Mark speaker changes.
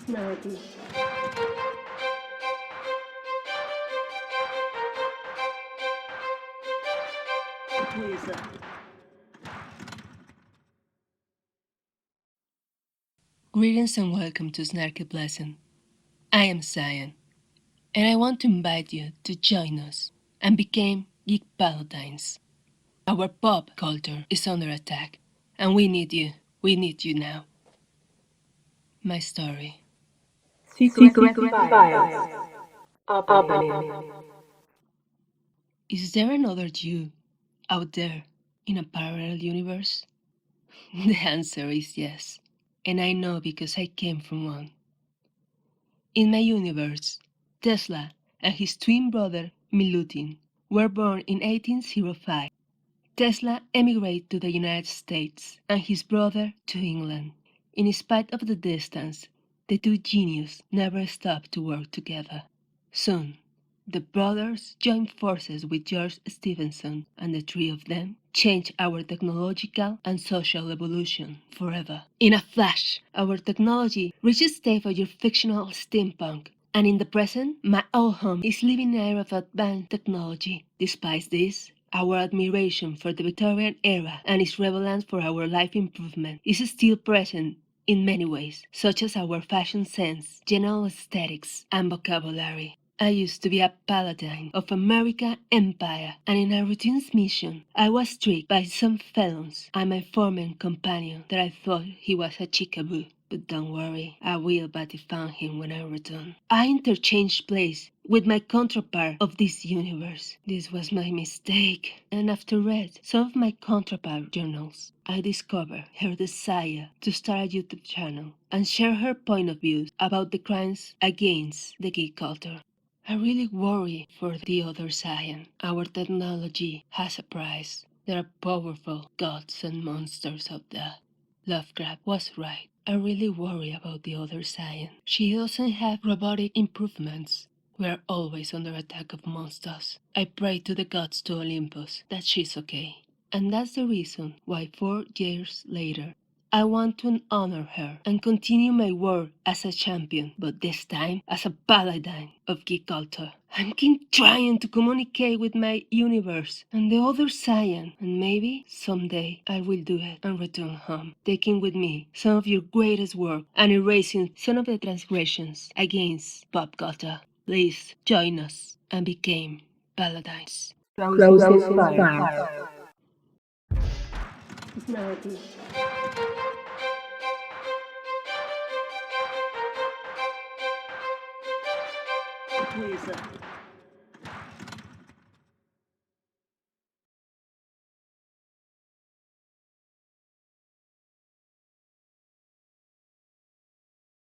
Speaker 1: Snarky Wheezer.
Speaker 2: Greetings and welcome to Snarky Blessing. I am CYAN, and I want to invite you to join us and become Geek Paladins. Our pop culture is under attack, and we need you. We need you now. My story.
Speaker 1: Secret files opening.
Speaker 2: Is there another you out there in a parallel universe? The answer is yes, and I know because I came from one. In my universe, Tesla and his twin brother Milutin were born in 1805. Tesla emigrated to the United States and his brother to England. In spite of the distance, the two geniuses never stopped to work together. Soon, the brothers joined forces with George Stephenson, and the three of them changed our technological and social evolution forever. In a flash, our technology reached a stage of your fictional steampunk, and in the present, my old home is living in an era of advanced technology. Despite this, our admiration for the Victorian era and its relevance for our life improvement is still present in many ways, such as our fashion sense, general aesthetics, and vocabulary. I used to be a paladin of American Empire, and in a routine mission, I was tricked by some felons and my former companion that I thought he was a chickaboo. But don't worry, I will found him when I return. I interchanged place with my counterpart of this universe. This was my mistake, and after read some of my counterpart journals, I discovered her desire to start a YouTube channel and share her point of views about the crimes against the geek culture. I really worry for the other side. Our technology has a price. There are powerful gods and monsters out there. Lovecraft was right. I really worry about the other side. She doesn't have robotic improvements. We are always under attack of monsters. I pray to the gods to Olympus that she's okay. And that's the reason why 4 years later, I want to honor her and continue my work as a champion, but this time as a paladin of geek culture. I'm keep trying to communicate with my universe and the other science, and maybe someday I will do it and return home, taking with me some of your greatest work and erasing some of the transgressions against pop culture. Please join us and become paladins.
Speaker 1: Closest file. Snarky Wheezer.